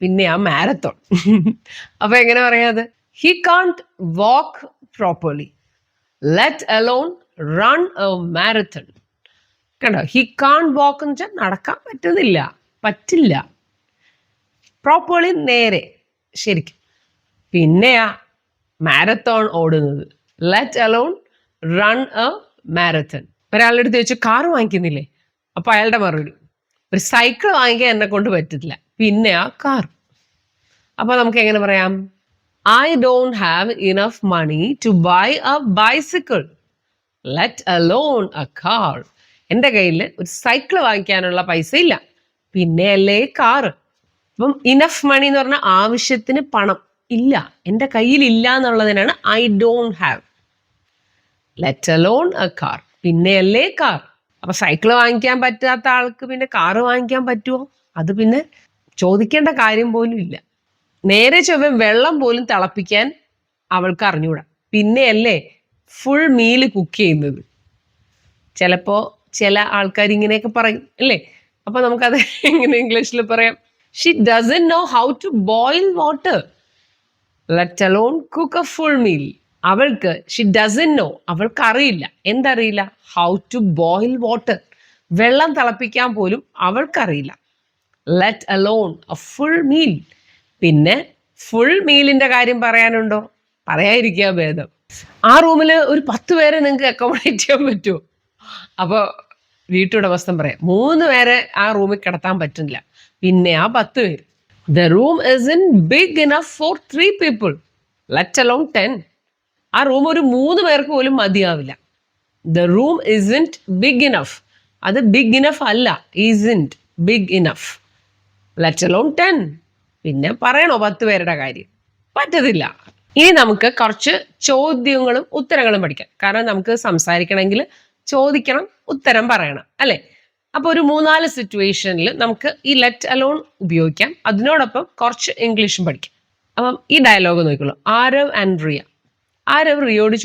പിന്നെ ആ മാരത്തോൺ. അപ്പൊ എങ്ങനെ പറയാത്? He can't walk properly, let alone run a marathon. കണ്ടോ? ഹി കാൺട്ട് വാക്ക് എന്ന് വെച്ചാൽ നടക്കാൻ പറ്റുന്നില്ല, പറ്റില്ല. പ്രോപ്പർലി നേരെ, ശരിക്കും. പിന്നെയാ മാരത്തോൺ ഓടുന്നത്. Let alone run a marathon. ഒരാളുടെ അടുത്ത് ചോദിച്ചു കാറ് വാങ്ങിക്കുന്നില്ലേ? അപ്പൊ അയാളുടെ മറുപടി, ഒരു സൈക്കിൾ വാങ്ങിക്കാൻ എന്നെ കൊണ്ട് പറ്റില്ല, പിന്നെ ആ കാർ. അപ്പൊ നമുക്ക് എങ്ങനെ പറയാം? I don't have enough money to buy a bicycle, let alone a car. എൻ്റെ കയ്യിൽ ഒരു സൈക്കിൾ വാങ്ങിക്കാനുള്ള പൈസ ഇല്ല, പിന്നെ അല്ലേ കാറ്. അപ്പം ഇനഫ് മണി എന്ന് പറഞ്ഞാൽ ആവശ്യത്തിന് പണം ഇല്ല, എൻ്റെ കയ്യിൽ ഇല്ല എന്നുള്ളതിനാണ് I don't have. Let alone a car, പിന്നെയല്ലേ കാർ. അപ്പൊ സൈക്കിൾ വാങ്ങിക്കാൻ പറ്റാത്ത ആൾക്ക് പിന്നെ കാറ് വാങ്ങിക്കാൻ പറ്റുമോ? അത് പിന്നെ ചോദിക്കേണ്ട കാര്യം പോലും ഇല്ല. നേരെ ചൊവ്വ വെള്ളം പോലും തിളപ്പിക്കാൻ അവൾക്ക് അറിഞ്ഞൂടാ, പിന്നെയല്ലേ ഫുൾ മീല് കുക്ക് ചെയ്യുന്നത്. ചിലപ്പോ ചില ആൾക്കാർ ഇങ്ങനെയൊക്കെ പറയും അല്ലേ? അപ്പൊ നമുക്കത് എങ്ങനെ ഇംഗ്ലീഷിൽ പറയാം? She doesn't know how to boil water, let alone cook a full meal. അവൾക്ക് ഷി ഡസന്റ് നോ, അവൾക്ക് അറിയില്ല. എന്തറിയില്ല? ഹൗ ടു ബോയിൽ വാട്ടർ, വെള്ളം തിളപ്പിക്കാൻ പോലും അവൾക്കറിയില്ല. Let alone a full meal. പിന്നെ ഫുൾ മീലിന്റെ കാര്യം പറയാനുണ്ടോ? പറയാതിരിക്കുക ഭേദം. ആ റൂമിൽ ഒരു 10 പേരെ നിങ്ങൾക്ക് അക്കോമഡേറ്റ് ചെയ്യാൻ പറ്റുമോ? അപ്പോൾ വീട്ടുടമസ്ഥൻ പറയാം 3 പേരെ ആ റൂമിൽ കിടത്താൻ പറ്റില്ല, പിന്നെ ആ 10 പേര്. The room isn't big enough for 3 people, let alone 10. ആ റൂം ഒരു 3 പേർക്ക് പോലും മതിയാവില്ല. The room isn't big enough, അത് ബിഗ് ഇനഫ് അല്ല, isn't big enough, let alone 10. പിന്നെ പറയണോ 10 പേരുടെ കാര്യം? പറ്റത്തില്ല. ഇനി നമുക്ക് കുറച്ച് ചോദ്യങ്ങളും ഉത്തരങ്ങളും പഠിക്കാം. കാരണം നമുക്ക് സംസാരിക്കണമെങ്കിൽ ചോദിക്കണം, ഉത്തരം പറയണം അല്ലേ? അപ്പൊ ഒരു 3-4 സിറ്റുവേഷനിൽ നമുക്ക് ഈ ലെറ്റ് അലോൺ ഉപയോഗിക്കാം. അതിനോടൊപ്പം കുറച്ച് ഇംഗ്ലീഷും പഠിക്കാം. അപ്പം ഈ ഡയലോഗ് നോക്കിക്കോളൂ. ആരവ് ആൻഡ് റിയ. ആരവ് റിയോട്